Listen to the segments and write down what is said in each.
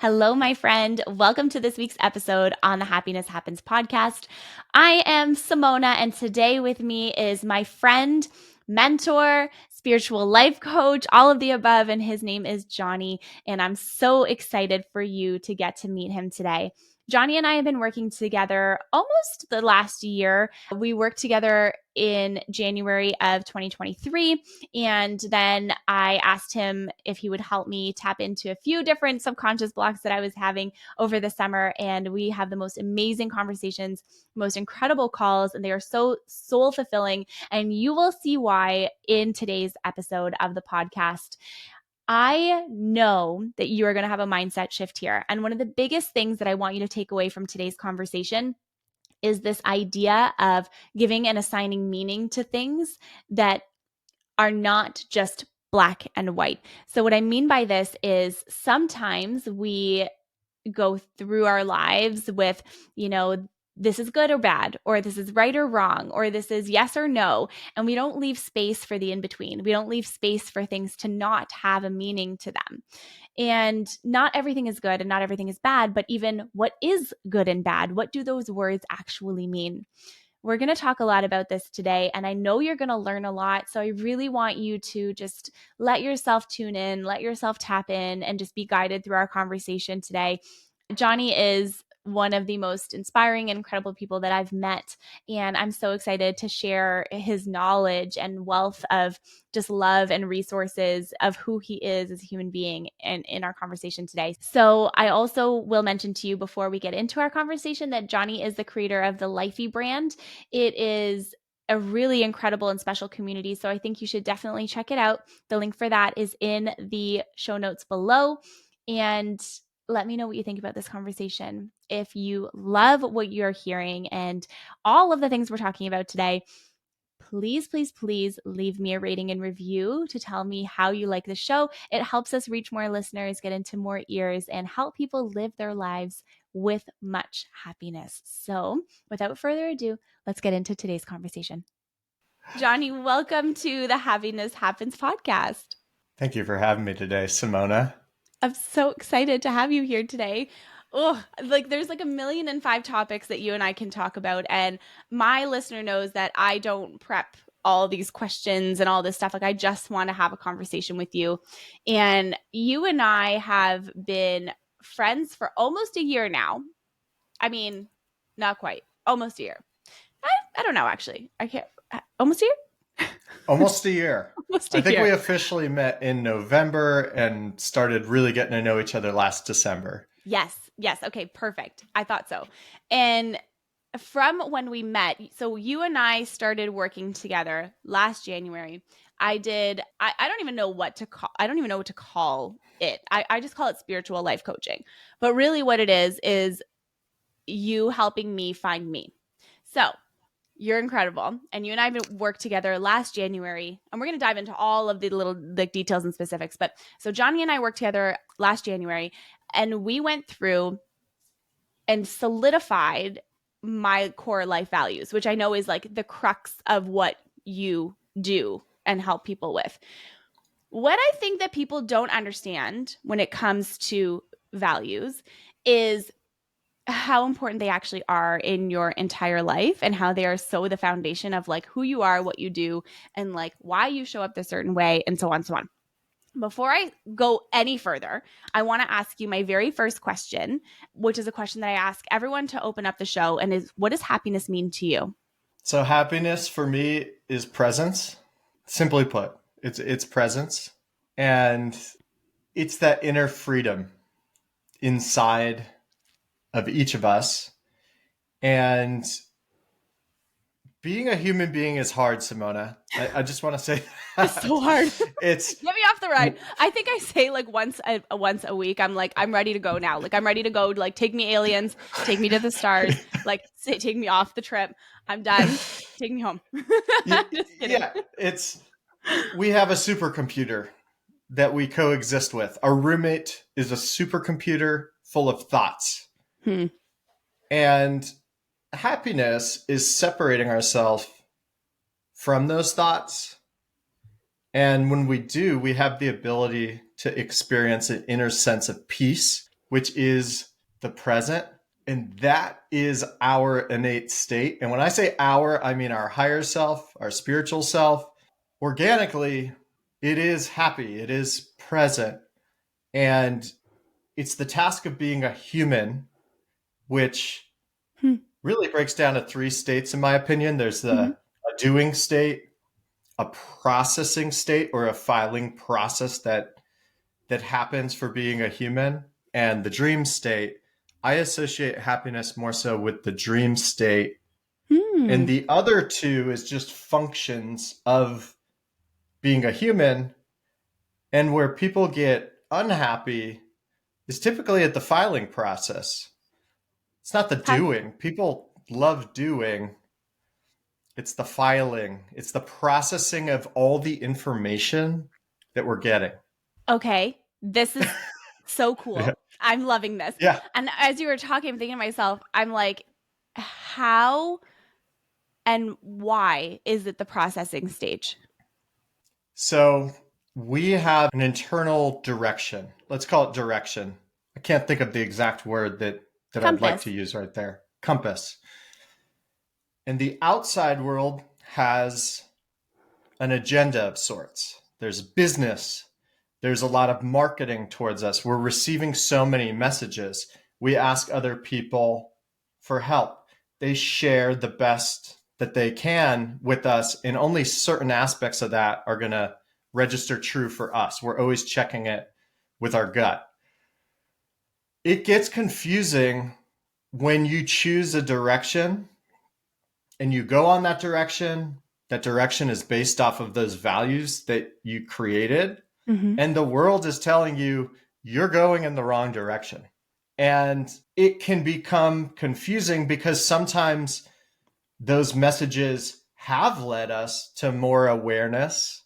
Hello, my friend. Welcome to this week's episode on the Happiness Happens podcast. I am Simona, and today with me is my friend, mentor, spiritual life coach, all of the above, and his name is Johnny. And I'm so excited for you to get to meet him today. Johnny and I have been working together almost the last year. We worked together in January of 2023. And then I asked him if he would help me tap into a few different subconscious blocks that I was having over the summer. And we have the most amazing conversations, most incredible calls, and they are so soul fulfilling. And you will see why in today's episode of the podcast. I know that you are going to have a mindset shift here. And one of the biggest things that I want you to take away from today's conversation is this idea of giving and assigning meaning to things that are not just black and white. So what I mean by this is sometimes we go through our lives with, this is good or bad, or this is right or wrong, or this is yes or no. And we don't leave space for the in between. We don't leave space for things to not have a meaning to them. And not everything is good and not everything is bad, but even what is good and bad, what do those words actually mean? We're going to talk a lot about this today, and I know you're going to learn a lot. So I really want you to just let yourself tune in, let yourself tap in, and just be guided through our conversation today. Johnny is one of the most inspiring and incredible people that I've met. And I'm so excited to share his knowledge and wealth of just love and resources of who he is as a human being in our conversation today. So I also will mention to you before we get into our conversation that Johnny is the creator of the Lifey brand. It is a really incredible and special community. So I think you should definitely check it out. The link for that is in the show notes below. And let me know what you think about this conversation. If you love what you're hearing and all of the things we're talking about today, please, please, please leave me a rating and review to tell me how you like the show. It helps us reach more listeners, get into more ears, and help people live their lives with much happiness. So without further ado, let's get into today's conversation. Johnny, welcome to the Happiness Happens podcast. Thank you for having me today, Simona. I'm so excited to have you here today. Oh, there's 1,000,005 topics that you and I can talk about. And my listener knows that I don't prep all these questions and all this stuff. I just want to have a conversation with you. And you and I have been friends for almost a year now. I mean, not quite, almost a year. I don't know, actually. I can't, almost a year? Almost a year. Almost a I think year. we officially met in November and started really getting to know each other last December. Yes. Okay, perfect. I thought so. And from when we met, so you and I started working together last January. I don't even know what to call, I don't even know what to call it. I just call it spiritual life coaching. But really what it is you helping me find me. So you're incredible. And you and I worked together last January, and we're going to dive into all of the little details and specifics. But so Johnny and I worked together last January, and we went through and solidified my core life values, which I know is the crux of what you do and help people with. What I think that people don't understand when it comes to values is how important they actually are in your entire life and how they are so the foundation of who you are, what you do, and why you show up a certain way, and so on and so on. Before I go any further, I want to ask you my very first question, which is a question that I ask everyone to open up the show, and is, what does happiness mean to you? So happiness for me is presence. Simply put, it's presence. And it's that inner freedom inside of each of us. And being a human being is hard, Simona. I just want to say that. It's so hard. It's Get me off the ride. I think I say once a week, I'm ready to go now. I'm ready to go. Take me aliens, take me to the stars. Take me off the trip. I'm done. Take me home. Just kidding. Yeah, we have a supercomputer that we coexist with. Our roommate is a supercomputer full of thoughts. And happiness is separating ourselves from those thoughts. And when we do, we have the ability to experience an inner sense of peace which is the present. And that is our innate state. And when I say our, I mean our higher self, our spiritual self. Organically, it is happy, it is present. And it's the task of being a human, which Hmm. really breaks down to three states, in my opinion. There's Mhm. a doing state, a processing state, or a filing process that happens for being a human, and the dream state. I associate happiness more so with the dream state. And Hmm. the other two is just functions of being a human. And where people get unhappy is typically at the filing process. It's not the Okay. doing. People love doing. It's the filing. It's the processing of all the information that we're getting. Okay. This is so Yeah. cool. I'm loving this. Yeah. And as you were talking, I'm thinking to myself, I'm like, how and why is it the processing stage? So we have an internal direction. Let's call it direction. I can't think of the exact word that I'd like to Compass. use right there. Compass. And the outside world has an agenda of sorts. There's business. There's a lot of marketing towards us. We're receiving so many messages. We ask other people for help. They share the best that they can with us, and only certain aspects of that are going to register true for us. We're always checking it with our gut. It gets confusing when you choose a direction and you go on that direction. That direction is based off of those values that you created, Mm-hmm. and the world is telling you you're going in the wrong direction. And it can become confusing because sometimes those messages have led us to more awareness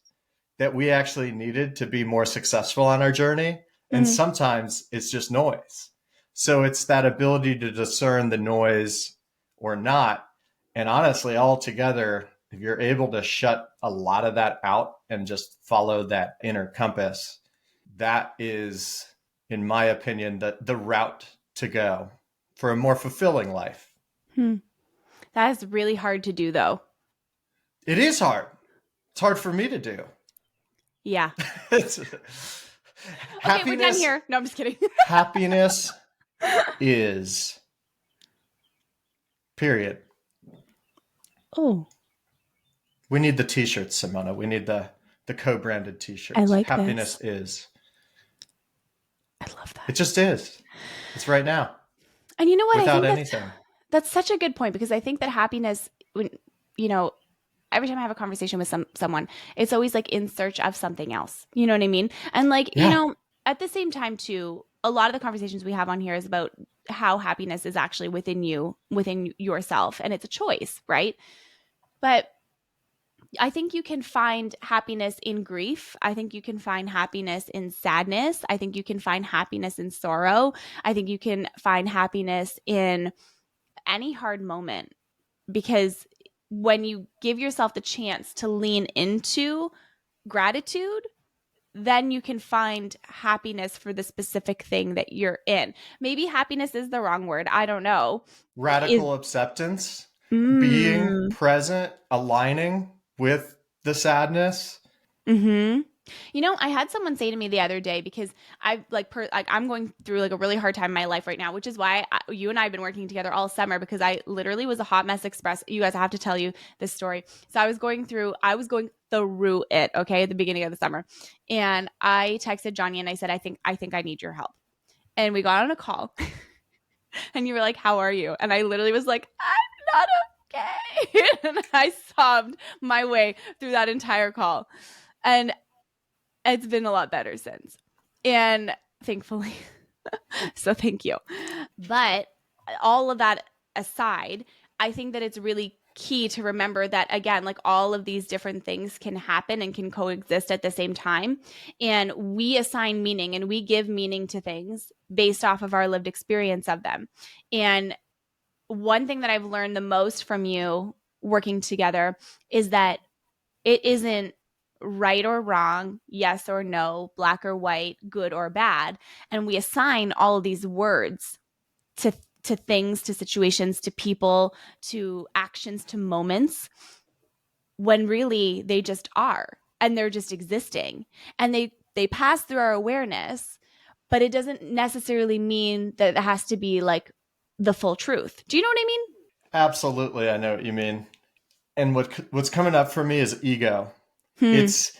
that we actually needed to be more successful on our journey. And Mm-hmm. sometimes it's just noise. So it's that ability to discern the noise or not. And honestly, altogether, if you're able to shut a lot of that out and just follow that inner compass, that is, in my opinion, the route to go for a more fulfilling life. Hmm. That is really hard to do, though. It is hard. It's hard for me to do. Yeah. It's, Okay, we're done happiness here. No, I'm just kidding. happiness is period. Oh, We need the t-shirts, Simona. We need the co-branded I t-shirts. like Happiness this. is. I love It that. just is. It's right now And you know what? I without think anything. that's such a good point because I think that happiness, when you know, every time I have a conversation with someone, it's always like in search of something else. You know what I mean? And like, Yeah. at the same time too, a lot of the conversations we have on here is about how happiness is actually within you, within yourself, and it's a choice, right? But I think you can find happiness in grief. I think you can find happiness in sadness. I think you can find happiness in sorrow. I think you can find happiness in any hard moment because when you give yourself the chance to lean into gratitude, then you can find happiness for the specific thing that you're in. Maybe happiness is the wrong word. I don't know. Is Radical acceptance, being mm, present, aligning with the sadness. mm-hmm. I had someone say to me the other day because I'm going through like a really hard time in my life right now, which is why you and I have been working together all summer because I literally was a hot mess express. You guys, I have to tell you this story. So I was going through it, okay, at the beginning of the summer. And I texted Johnny and I said, I think I need your help. And we got on a call and you were like, how are you? And I literally was like, I'm not okay. And I sobbed my way through that entire call. And it's been a lot better since. And thankfully, so thank you. But all of that aside, I think that it's really key to remember that again, like all of these different things can happen and can coexist at the same time. And we assign meaning and we give meaning to things based off of our lived experience of them. And one thing that I've learned the most from you working together is that it isn't right or wrong, yes or no, black or white, good or bad. And we assign all of these words to things, to situations, to people, to actions, to moments, when really they just are, and they're just existing, and they pass through our awareness, but it doesn't necessarily mean that it has to be like the full truth. Do you know what I mean? Absolutely, I know what you mean. And what's coming up for me is ego. Hmm. It's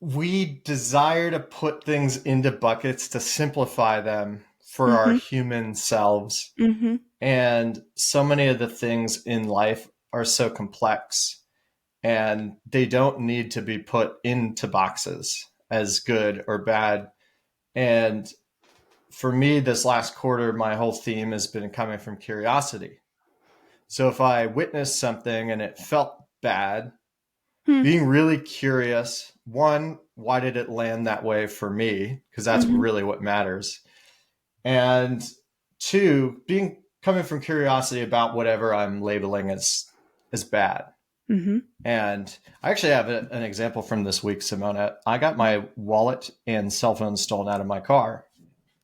we desire to put things into buckets to simplify them for our Mm-hmm. human selves. Mm-hmm. And so many of the things in life are so complex, and they don't need to be put into boxes as good or bad. And for me, this last quarter, my whole theme has been coming from curiosity. So if I witnessed something and it felt bad, Hmm. being really curious, one, why did it land that way for me? Because that's Mm-hmm. really what matters. And two, being coming from curiosity about whatever I'm labeling as bad. Mm-hmm. And I actually have an example from this week, Simona. I got my wallet and cell phone stolen out of my car.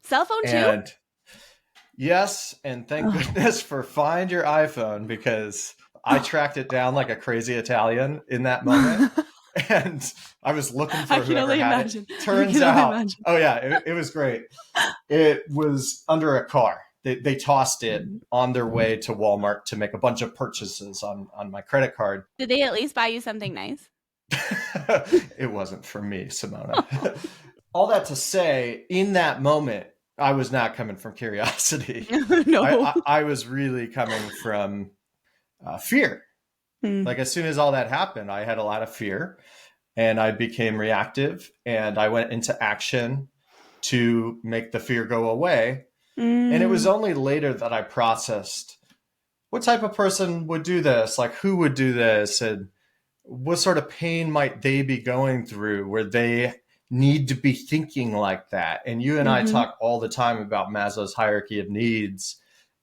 Cell phone too? And yes, and thank Oh. goodness for Find Your iPhone, because I tracked it down like a crazy Italian in that moment. And I was looking I for can whoever only had it. imagine. I Turns can only out, imagine. oh yeah, it was great. It was under a car. They tossed it on their way to Walmart to make a bunch of purchases on my credit card. Did they at least buy you something nice? It wasn't for me, Simona. All that to say, in that moment, I was not coming from curiosity. I, No. I, I was really coming from fear. Hmm. Like as soon as all that happened, I had a lot of fear, and I became reactive, and I went into action to make the fear go away. And it was Mm. only later that I processed what type of person would do this, like who would do this, and what sort of pain might they be going through where they need to be thinking like that. And you and I Mm-hmm. talk all the time about Maslow's hierarchy of needs,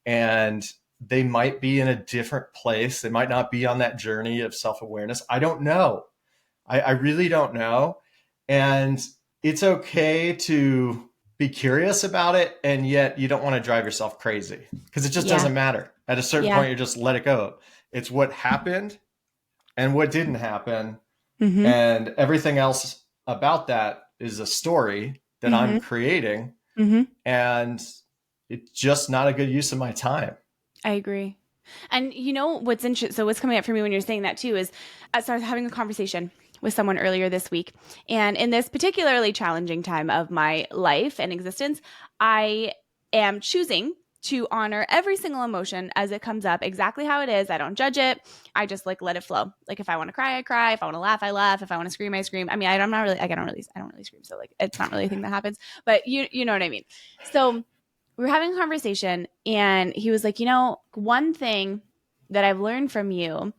and they might be in a different place. They might not be on that journey of self-awareness. I don't know. I really don't know. And it's okay to be curious about it, and yet you don't want to drive yourself crazy, because it just Yeah. doesn't matter. At a certain Yeah. point, you just let it go. It's what happened and what didn't happen, Mm-hmm. and everything else about that is a story that I'm Mm-hmm. creating, Mm-hmm. and it's just not a good use of my time. I agree. And you know what's interesting? So what's coming up for me when you're saying that too is, so I was having a conversation with someone earlier this week, and in this particularly challenging time of my life and existence, I am choosing to honor every single emotion as it comes up, exactly how it is. I don't judge it. I just like let it flow. Like if I want to cry, I cry. If I want to laugh, I laugh. If I want to scream, I scream. I mean, I'm not really like I don't really scream, so like it's not really a thing that happens. But you know what I mean. So we were having a conversation, and he was like, one thing that I've learned from you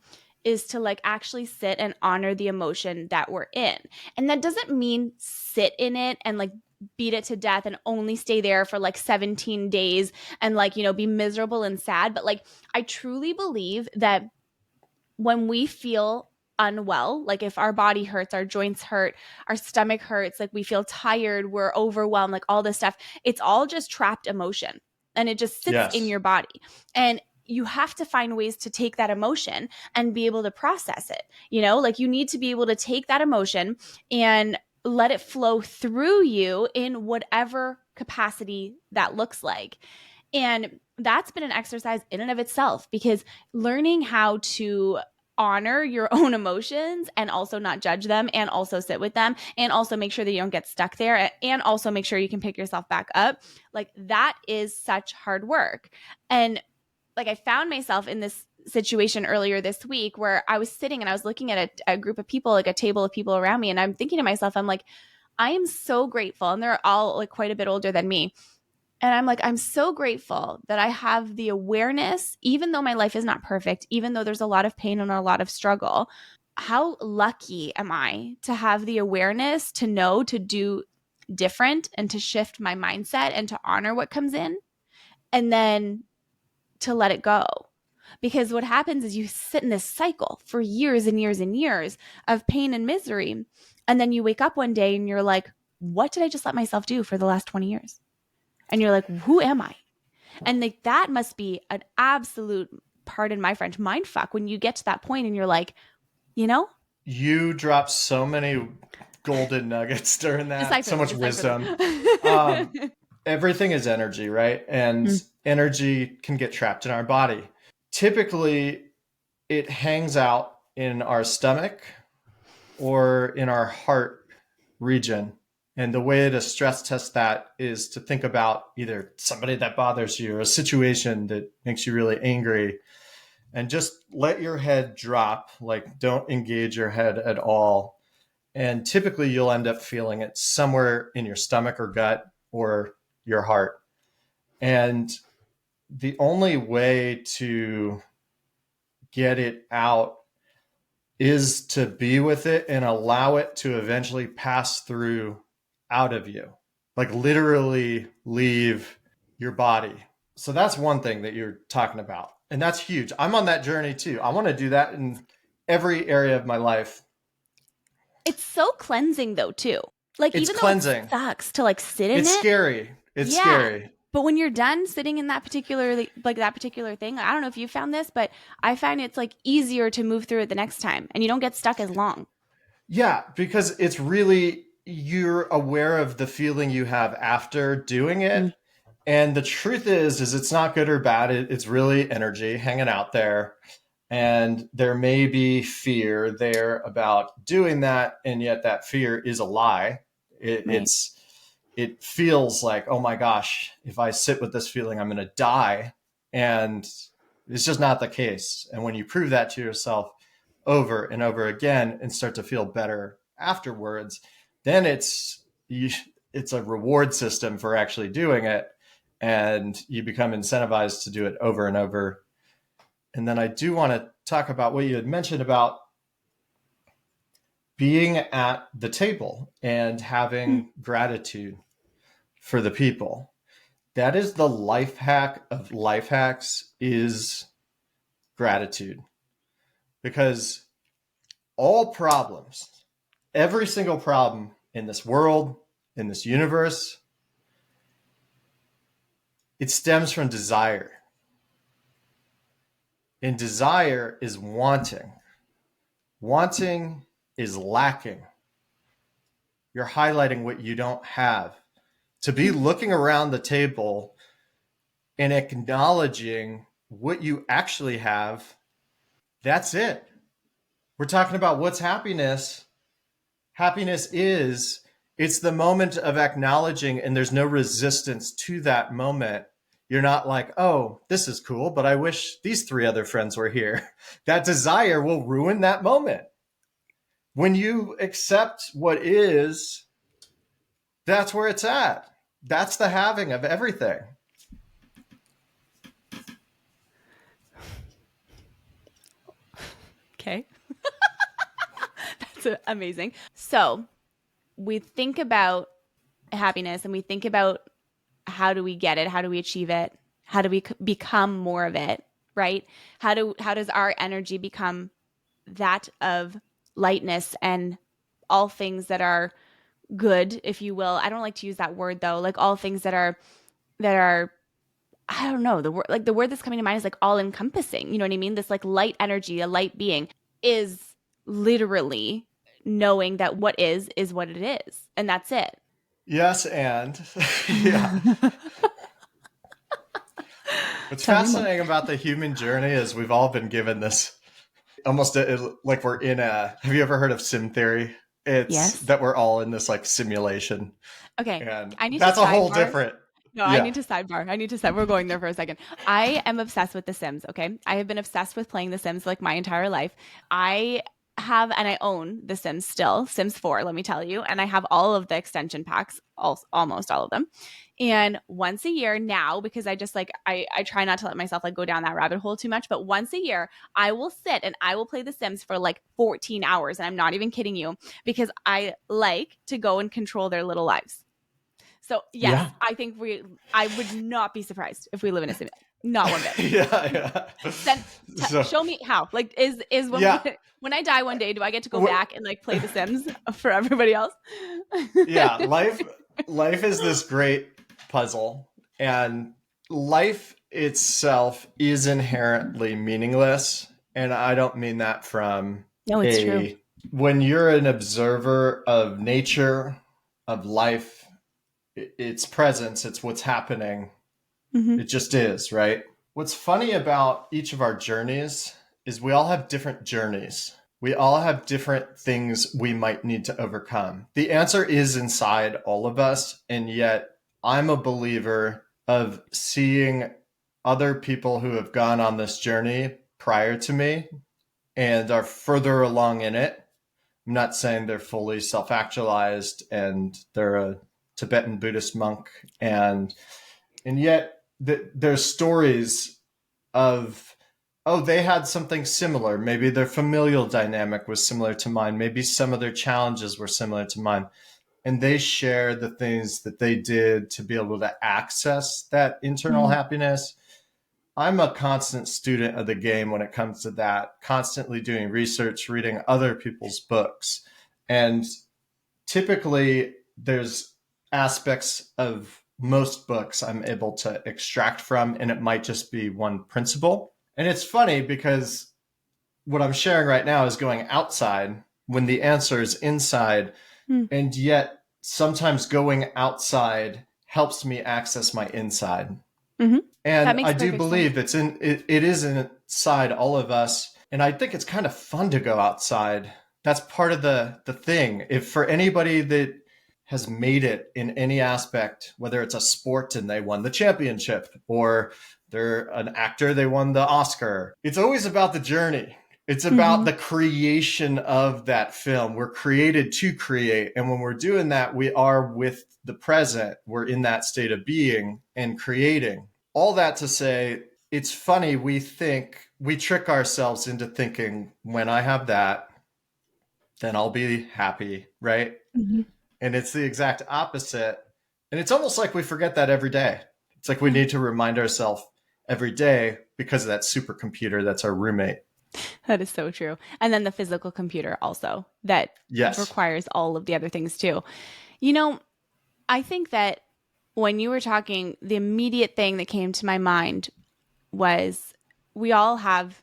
is to like actually sit and honor the emotion that we're in. And that doesn't mean sit in it and like beat it to death and only stay there for like 17 days and like, be miserable and sad. But like, I truly believe that when we feel unwell, like if our body hurts, our joints hurt, our stomach hurts, like we feel tired, we're overwhelmed, like all this stuff, it's all just trapped emotion, and it just sits in Yes. your body. And you have to find ways to take that emotion and be able to process it. Like you need to be able to take that emotion and let it flow through you in whatever capacity that looks like. And that's been an exercise in and of itself, because learning how to honor your own emotions and also not judge them and also sit with them and also make sure that you don't get stuck there and also make sure you can pick yourself back up, like that is such hard work. And like I found myself in this situation earlier this week where I was sitting and I was looking at a group of people, like a table of people around me, and I'm thinking to myself, I'm like, I am so grateful, and they're all like quite a bit older than me, and I'm like, I'm so grateful that I have the awareness, even though my life is not perfect, even though there's a lot of pain and a lot of struggle. How lucky am I to have the awareness to know to do different and to shift my mindset and to honor what comes in and then to let it go. Because what happens is you sit in this cycle for years and years and years of pain and misery. And then you wake up one day and you're like, what did I just let myself do for the last 20 years? And you're like, who am I? And like that must be an absolute, pardon my French, mind fuck when you get to that point and you're like, you know, You dropped so many golden nuggets during that, decipher so them, much decipher wisdom. them. Everything is energy, right? And energy can get trapped in our body. Typically, it hangs out in our stomach or in our heart region. And the way to stress test that is to think about either somebody that bothers you or a situation that makes you really angry, and just let your head drop. Like, don't engage your head at all. And typically you'll end up feeling it somewhere in your stomach or gut or your heart. And the only way to get it out is to be with it and allow it to eventually pass through out of you, like literally leave your body. So that's one thing that you're talking about. And that's huge. I'm on that journey too. I want to do that in every area of my life. It's so cleansing though too. Like It's even though it cleansing. sucks to like sit in It's it. scary. It's Yeah. scary. But when you're done sitting in that particular like that particular thing, I don't know if you found this, but I find it's like easier to move through it the next time and you don't get stuck as long. Yeah, because it's really, you're aware of the feeling you have after doing it. Mm. And the truth is it's not good or bad. It's really energy hanging out there. And there may be fear there about doing that. And yet that fear is a lie. Right. It feels like, oh my gosh, if I sit with this feeling, I'm going to die. And it's just not the case. And when you prove that to yourself over and over again and start to feel better afterwards, then it's a reward system for actually doing it. And you become incentivized to do it over and over. And then I do want to talk about what you had mentioned about being at the table and having gratitude for the people. That is the life hack of life hacks, is gratitude. Because all problems, every single problem in this world, in this universe, it stems from desire. And desire is wanting. Wanting is lacking. You're highlighting what you don't have. To be looking around the table and acknowledging what you actually have, that's it. We're talking about what's happiness. Happiness is, it's the moment of acknowledging, and there's no resistance to that moment. You're not like, oh, this is cool, but I wish these 3 other friends were here. That desire will ruin that moment. When you accept what is, that's where it's at. That's the having of everything. Okay. That's amazing. So we think about happiness and we think about how do we get it? How do we achieve it? How do we become more of it? Right? How does our energy become that of lightness and all things that are good, if you will. I don't like to use that word though. Like all things that are I don't know, the word that's coming to mind is like all encompassing. You know what I mean? This like light energy, a light being is literally knowing that what is what it is. And that's it. Yes, and yeah. What's Tell me more. fascinating about the human journey is we've all been given this almost like we're in a, have you ever heard of sim theory? It's Yes. that we're all in this like simulation. Okay. And I need that's to a whole sidebar. different. No, Yeah. I need to sidebar. We're going there for a second. I am obsessed with The Sims. Okay. I have been obsessed with playing The Sims like my entire life. I have, and I own The Sims still, Sims 4, let me tell you. And I have all of the extension packs, almost all of them. And once a year now, because I just like, I try not to let myself like go down that rabbit hole too much, but once a year I will sit and I will play The Sims for like 14 hours. And I'm not even kidding you, because I like to go and control their little lives. So yes, Yeah. I would not be surprised if we live in a simulation. Not one bit. Yeah. Then So, show me how. Like, is yeah. when I die one day, do I get to go Wh- back and like play The Sims for everybody else? yeah, life is this great puzzle, and life itself is inherently meaningless, and I don't mean that from No, it's true. a when you're an observer of nature, of life, its presence, it's what's happening. Mm-hmm. It just is, right? What's funny about each of our journeys is we all have different journeys. We all have different things we might need to overcome. The answer is inside all of us. And yet, I'm a believer of seeing other people who have gone on this journey prior to me and are further along in it. I'm not saying they're fully self actualized and they're a Tibetan Buddhist monk. And yet, there's stories of, oh, they had something similar. Maybe their familial dynamic was similar to mine. Maybe some of their challenges were similar to mine. And they share the things that they did to be able to access that internal Mm-hmm. happiness. I'm a constant student of the game when it comes to that, constantly doing research, reading other people's books. And typically, there's aspects of most books I'm able to extract from, and it might just be one principle. And it's funny because what I'm sharing right now is going outside when the answer is inside. And yet, sometimes going outside helps me access my inside. Mm-hmm. That And I makes do perfect sense. believe it is inside all of us. And I think it's kind of fun to go outside. That's part of the thing. If for anybody that has made it in any aspect, whether it's a sport and they won the championship, or they're an actor, they won the Oscar, it's always about the journey. It's about Mm-hmm. the creation of that film. We're created to create. And when we're doing that, we are with the present. We're in that state of being and creating. All that to say, it's funny. We trick ourselves into thinking, when I have that, then I'll be happy, right? Mm-hmm. And it's the exact opposite. And it's almost like we forget that every day. It's like we Yeah. need to remind ourselves every day because of that supercomputer that's our roommate. That is so true. And then the physical computer also that Yes. requires all of the other things too. You know, I think that when you were talking, the immediate thing that came to my mind was we all have,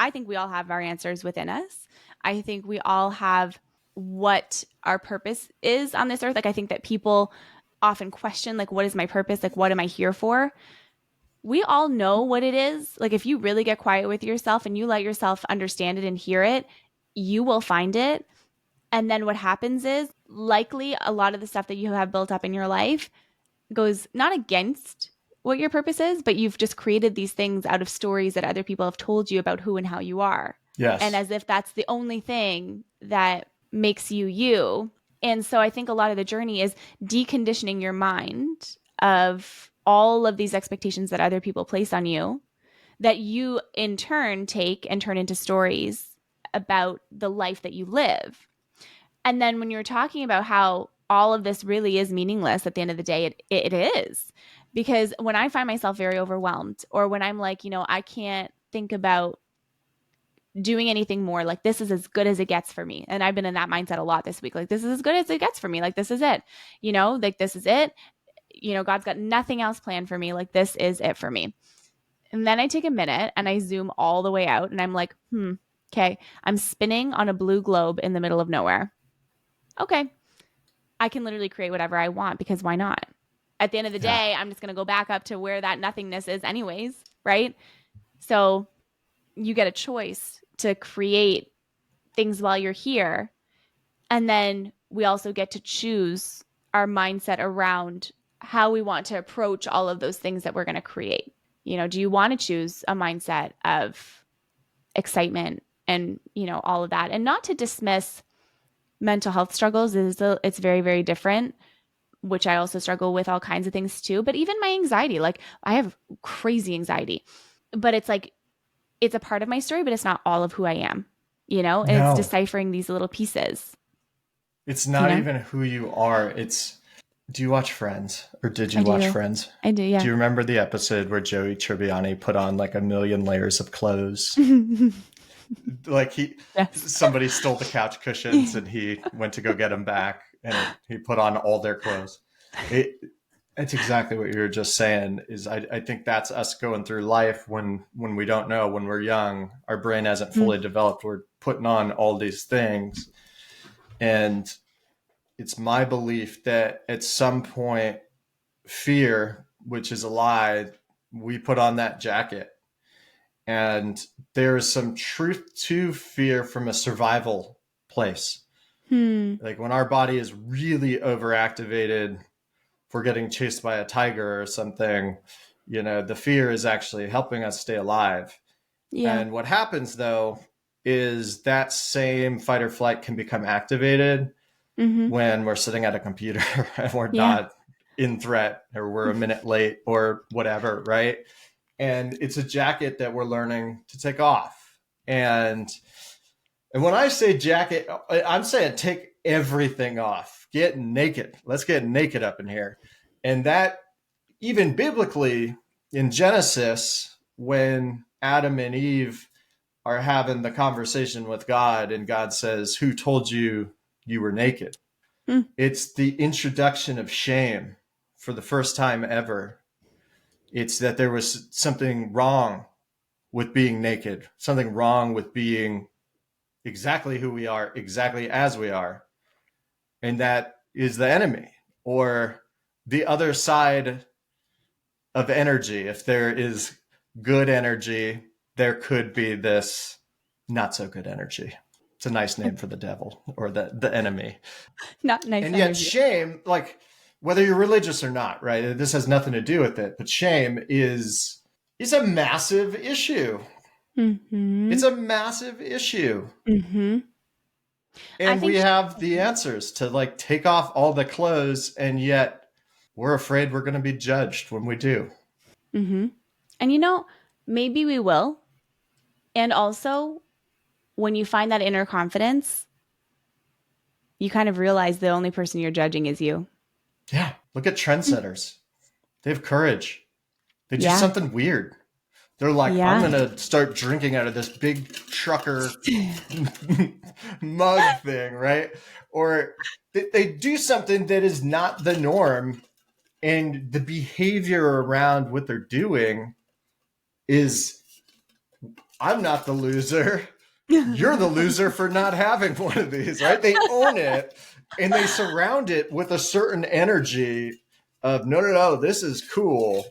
I think we all have our answers within us. I think we all have what our purpose is on this earth. Like, I think that people often question, like, what is my purpose? Like, what am I here for? We all know what it is. Like, if you really get quiet with yourself and you let yourself understand it and hear it, you will find it. And then what happens is likely a lot of the stuff that you have built up in your life goes not against what your purpose is, but you've just created these things out of stories that other people have told you about who and how you are. And Yes. as if that's the only thing that makes you you. And so I think a lot of the journey is deconditioning your mind of all of these expectations that other people place on you that you in turn take and turn into stories about the life that you live. And then when you're talking about how all of this really is meaningless at the end of the day, it is. Because when I find myself very overwhelmed, or when I'm like, I can't think about doing anything more, like this is as good as it gets for me. And I've been in that mindset a lot this week. Like, this is as good as it gets for me. Like, this is it. Like, this is it. God's got nothing else planned for me. Like, this is it for me. And then I take a minute and I zoom all the way out and I'm like, okay, I'm spinning on a blue globe in the middle of nowhere. Okay, I can literally create whatever I want because why not? At the end of the Yeah. day, I'm just going to go back up to where that nothingness is, anyways, right? So you get a choice to create things while you're here. And then we also get to choose our mindset around how we want to approach all of those things that we're going to create. Do you want to choose a mindset of excitement and, all of that? And not to dismiss mental health struggles, it's very, very different, which I also struggle with all kinds of things too. But even my anxiety, like I have crazy anxiety, but it's like, it's a part of my story, but it's not all of who I am, and it's No, deciphering these little pieces, it's you not know? even who you are. It's Do you watch Friends, or did I you watch do. Friends? I do, Do yeah. you remember the episode where Joey Tribbiani put on like a million layers of clothes? Like Yes. somebody stole the couch cushions and he went to go get them back, and he put on all their clothes. It, it's exactly what you were just saying. I think that's us going through life when we don't know, when we're young, our brain hasn't fully developed. We're putting on all these things, and it's my belief that at some point, fear, which is a lie, we put on that jacket. And there is some truth to fear from a survival place. Hmm. Like when our body is really overactivated, if we're getting chased by a tiger or something, the fear is actually helping us stay alive. Yeah. And what happens though is that same fight or flight can become activated Mm-hmm. when we're sitting at a computer and we're Yeah. not in threat, or we're a minute late or whatever, right? And it's a jacket that we're learning to take off. And when I say jacket, I'm saying take everything off. Get naked. Let's get naked up in here. And that, even biblically, in Genesis, when Adam and Eve are having the conversation with God and God says, "Who told you you were naked?" Hmm. It's the introduction of shame for the first time ever. It's that there was something wrong with being naked, something wrong with being exactly who we are, exactly as we are. And that is the enemy, or the other side of energy. If there is good energy, there could be this not so good energy. It's a nice name for the devil, or the enemy. Not nice And yet energy. shame, like whether you're religious or not, right? This has nothing to do with it, but shame is a massive issue. Mm-hmm. It's a massive issue. Mm-hmm. I And we think. have the answers to like take off all the clothes, and yet we're afraid we're going to be judged when we do. Mm-hmm. And maybe we will. And also, when you find that inner confidence, you kind of realize the only person you're judging is you. Yeah. Look at trendsetters. They have courage. They do Yeah. something weird. They're like, I'm Yeah. going to start drinking out of this big trucker mug thing, right? Or they do something that is not the norm. And the behavior around what they're doing is, I'm not the loser. You're the loser for not having one of these, right? They own it, and they surround it with a certain energy of, no, no, no, this is cool.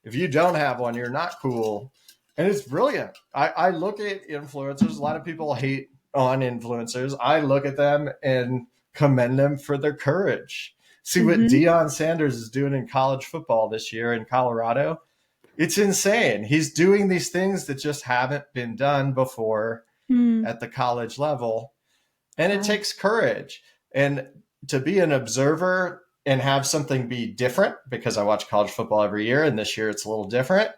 If you don't have one, you're not cool. And it's brilliant. I look at influencers. A lot of people hate on influencers. I look at them and commend them for their courage. See what Mm-hmm. Deion Sanders is doing in college football this year in Colorado. It's insane. He's doing these things that just haven't been done before Mm. at the college level. And it Wow. takes courage. And to be an observer and have something be different, because I watch college football every year, and this year it's a little different.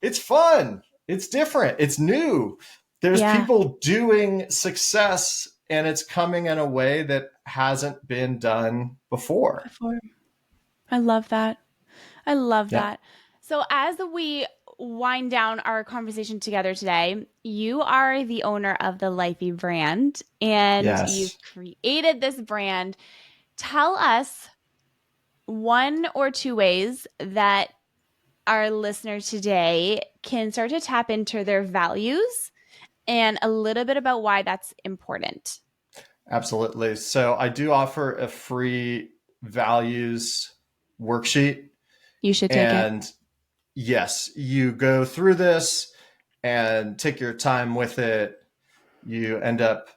It's fun. It's different. It's new. There's Yeah. people doing success, and it's coming in a way that hasn't been done before. Before. I love that. I love Yeah. that. So, as we wind down our conversation together today, you are the owner of the Lifey brand and you've Yes. created this brand. Tell us one or two ways that our listeners today can start to tap into their values and a little bit about why that's important. Absolutely. So I do offer a free values worksheet. You should take it. And yes, you go through this and take your time with it. You end up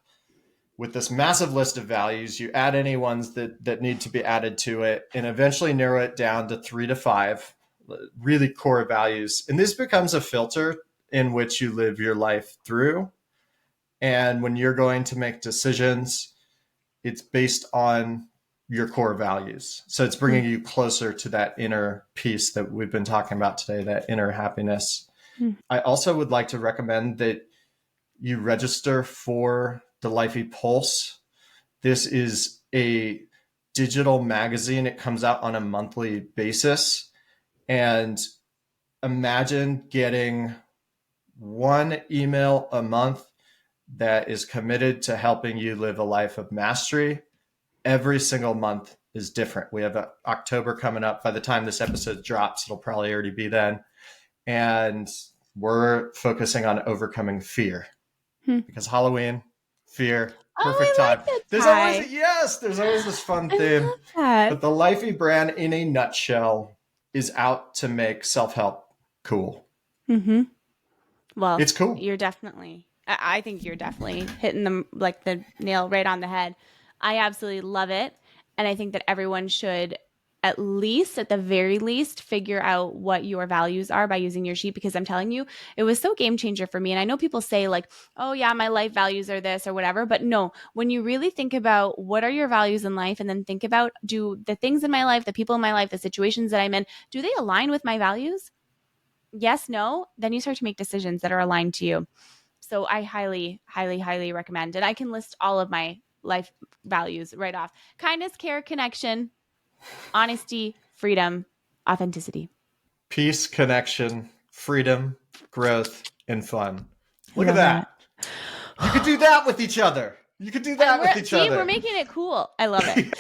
with this massive list of values. You add any ones that need to be added to it, and eventually narrow it down to 3 to 5 really core values. And this becomes a filter in which you live your life through. And when you're going to make decisions, it's based on your core values. So it's bringing you closer to that inner peace that we've been talking about today, that inner happiness. Mm-hmm. I also would like to recommend that you register for the Lifey Pulse. This is a digital magazine. It comes out on a monthly basis. And imagine getting one email a month that is committed to helping you live a life of mastery. Every single month is different. We have October coming up. By the time this episode drops, it'll probably already be then. And we're focusing on overcoming fear because Halloween, fear, perfect time. There's always this fun theme. But the Lifey brand, in a nutshell, is out to make self-help cool. Well, it's cool. I think you're definitely hitting the nail right on the head. I absolutely love it. And I think that everyone should, at the very least, figure out what your values are by using your sheet, because I'm telling you, it was so game changer for me. And I know people say like, oh yeah, my life values are this or whatever, but no, when you really think about what are your values in life, and then think about, do the things in my life, the people in my life, the situations that I'm in, do they align with my values? Yes, no, then you start to make decisions that are aligned to you. So I highly, highly, highly recommend it. I can list all of my life values right off: kindness, care, connection, honesty, freedom, authenticity. Peace, connection, freedom, growth, and fun. Look at that. You could do that with each other. We're making it cool. I love it.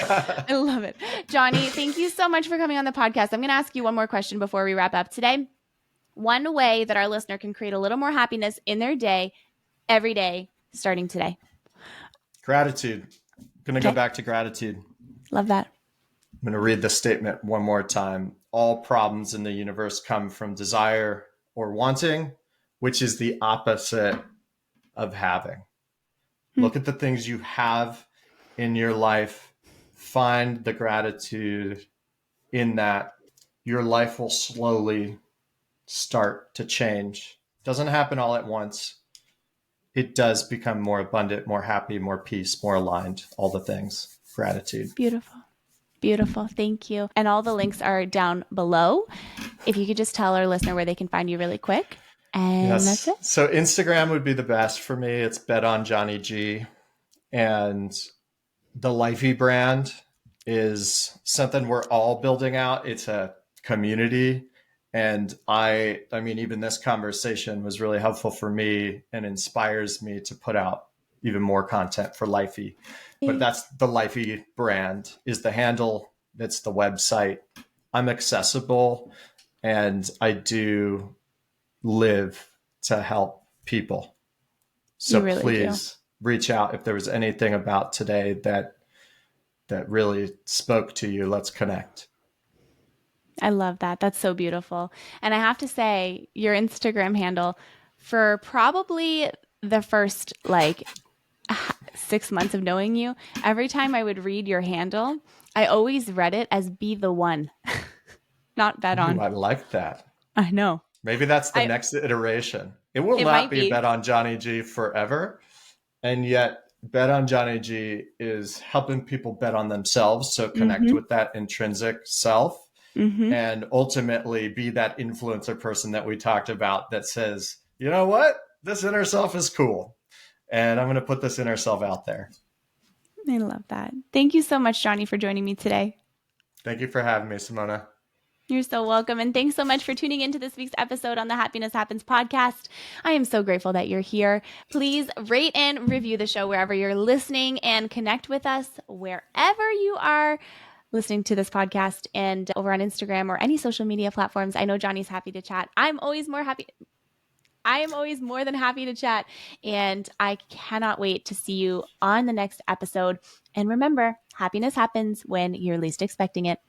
I love it. Johnny, thank you so much for coming on the podcast. I'm going to ask you one more question before we wrap up today. One way that our listener can create a little more happiness in their day, every day, starting today. Gratitude. I'm going to go back to gratitude. Love that. I'm going to read the statement one more time. All problems in the universe come from desire or wanting, which is the opposite of having. Look at the things you have in your life. Find the gratitude in that. Your life will slowly start to change. Doesn't happen all at once. It does become more abundant, more happy, more peace, more aligned, all the things. Gratitude. Beautiful. Beautiful. Thank you. And all the links are down below. If you could just tell our listener where they can find you really quick. And that's it. So Instagram would be the best for me. It's Bet on Johnny G. And the Lifey brand is something we're all building out. It's a community. And I mean, even this conversation was really helpful for me and inspires me to put out even more content for Lifey. But that's the Lifey brand is the handle. That's the website. I'm accessible and I do live to help people. So really please reach out if there was anything about today that really spoke to you. Let's connect. I love that. That's so beautiful. And I have to say, your Instagram handle, for probably the first 6 months of knowing you, every time I would read your handle, I always read it as be the one, not bet on. I like that. I know. Maybe that's the next iteration. It will not be Bet on Johnny G forever. And yet Bet on Johnny G is helping people bet on themselves. So connect with that intrinsic self. And ultimately be that influencer person that we talked about that says, you know what? This inner self is cool. And I'm going to put this inner self out there. I love that. Thank you so much, Johnny, for joining me today. Thank you for having me, Simona. You're so welcome. And thanks so much for tuning into this week's episode on the Happiness Happens podcast. I am so grateful that you're here. Please rate and review the show wherever you're listening and connect with us wherever you are listening to this podcast and over on Instagram or any social media platforms. I know Johnny's happy to chat. I am always more than happy to chat. And I cannot wait to see you on the next episode. And remember, happiness happens when you're least expecting it.